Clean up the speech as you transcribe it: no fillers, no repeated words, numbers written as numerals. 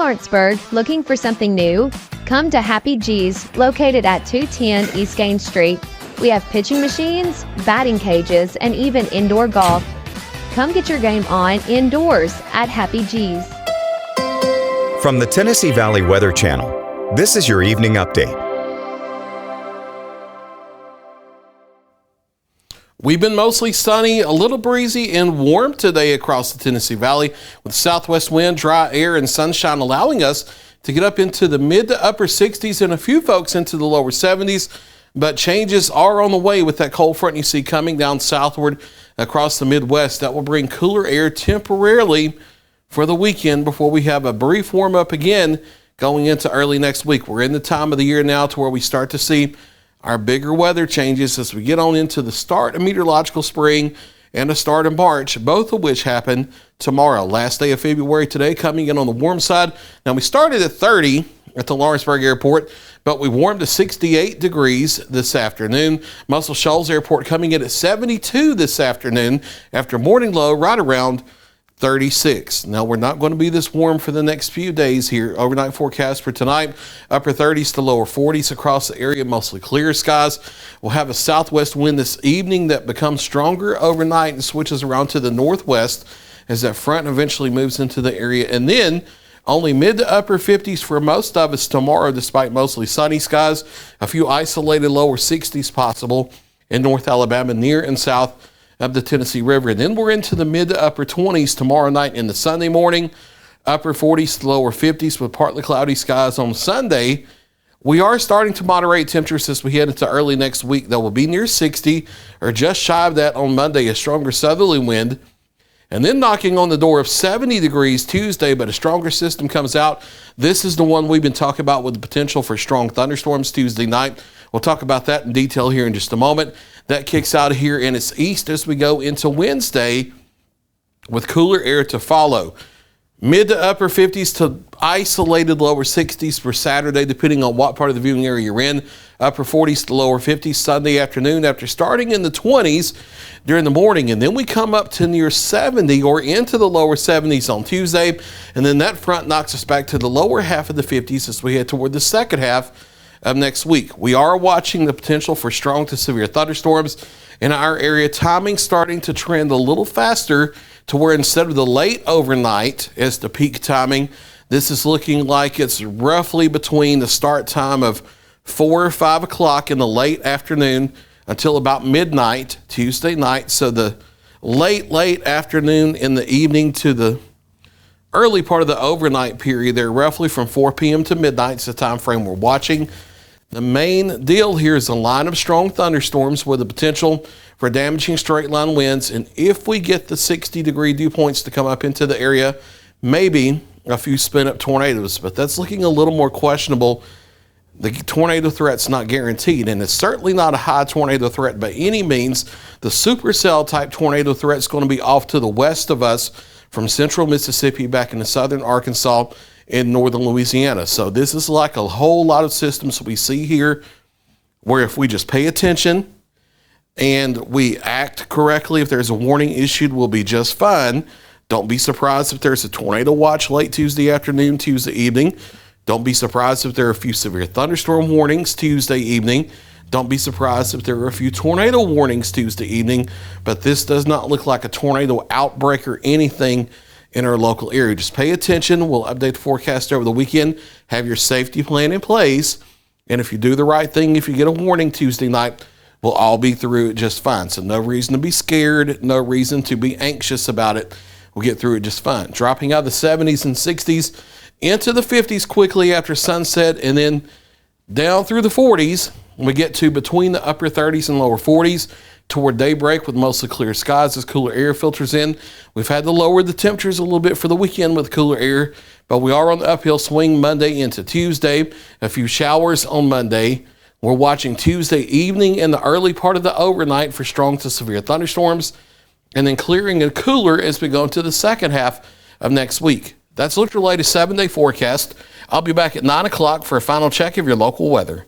Lawrenceburg, looking for something new? Come to Happy G's, located at 210 East Gain Street. We have pitching machines, batting cages, and even indoor golf. Come get your game on indoors at Happy G's. From the Tennessee Valley Weather Channel, this is your evening update. We've been mostly sunny, a little breezy and warm today across the Tennessee Valley, with southwest wind, dry air, and sunshine allowing us to get up into the mid to upper 60s and a few folks into the lower 70s. But changes are on the way with that cold front you see coming down southward across the Midwest. That will bring cooler air temporarily for the weekend before we have a brief warm up again going into early next week. We're in the time of the year now to where we start to see our bigger weather changes as we get on into the start of meteorological spring and the start of March, both of which happen tomorrow. Last day of February today, coming in on the warm side. Now, we started at 30 at the Lawrenceburg Airport, but we warmed to 68 degrees this afternoon. Muscle Shoals Airport coming in at 72 this afternoon after morning low right around 36. Now, we're not going to be this warm for the next few days here. Overnight forecast for tonight, upper 30s to lower 40s across the area, mostly clear skies. We'll have a southwest wind this evening that becomes stronger overnight and switches around to the northwest as that front eventually moves into the area. And then only mid to upper 50s for most of us tomorrow, despite mostly sunny skies. A few isolated lower 60s possible in North Alabama, near and south of the Tennessee River. And then we're into the mid to upper 20s tomorrow night into Sunday morning, upper 40s to lower 50s with partly cloudy skies on Sunday. We are starting to moderate temperatures as we head into early next week. That will be near 60 or just shy of that on Monday, a stronger southerly wind. And then knocking on the door of 70 degrees Tuesday, but a stronger system comes out. This is the one we've been talking about with the potential for strong thunderstorms Tuesday night. We'll talk about that in detail here in just a moment. That kicks out here in its east as we go into Wednesday with cooler air to follow. Mid to upper 50s to isolated lower 60s for Saturday, depending on what part of the viewing area you're in. Upper 40s to lower 50s Sunday afternoon after starting in the 20s during the morning. And then we come up to near 70 or into the lower 70s on Tuesday. And then that front knocks us back to the lower half of the 50s as we head toward the second half of next week. We are watching the potential for strong to severe thunderstorms in our area. Timing starting to trend a little faster to where instead of the late overnight as the peak timing, this is looking like it's roughly between the start time of 4 or 5 o'clock in the late afternoon until about midnight Tuesday night. So the late afternoon in the evening to the early part of the overnight period there, roughly from 4 p.m. to midnight is the time frame we're watching. The main deal here is a line of strong thunderstorms with the potential for damaging straight line winds. And if we get the 60-degree dew points to come up into the area, maybe a few spin-up tornadoes. But that's looking a little more questionable. The tornado threat's not guaranteed, and it's certainly not a high tornado threat by any means. The supercell type tornado threat is going to be off to the west of us from central Mississippi back into southern Arkansas in northern Louisiana. So this is like a whole lot of systems we see here where if we just pay attention and we act correctly, if there's a warning issued, we'll be just fine. Don't be surprised if there's a tornado watch late Tuesday afternoon, Tuesday evening. Don't be surprised if there are a few severe thunderstorm warnings Tuesday evening. Don't be surprised if there are a few tornado warnings Tuesday evening, but this does not look like a tornado outbreak or anything in our local area. Just pay attention. We'll update the forecast over the weekend. Have your safety plan in place. And if you do the right thing, if you get a warning Tuesday night, we'll all be through it just fine. So no reason to be scared, no reason to be anxious about it. We'll get through it just fine. Dropping out of the 70s and 60s into the 50s quickly after sunset, and then down through the 40s. We get to between the upper 30s and lower 40s toward daybreak with mostly clear skies as cooler air filters in. We've had to lower the temperatures a little bit for the weekend with cooler air, but we are on the uphill swing Monday into Tuesday. A few showers on Monday. We're watching Tuesday evening and the early part of the overnight for strong to severe thunderstorms, and then clearing and cooler as we go into the second half of next week. That's your latest 7-day forecast. I'll be back at 9 o'clock for a final check of your local weather.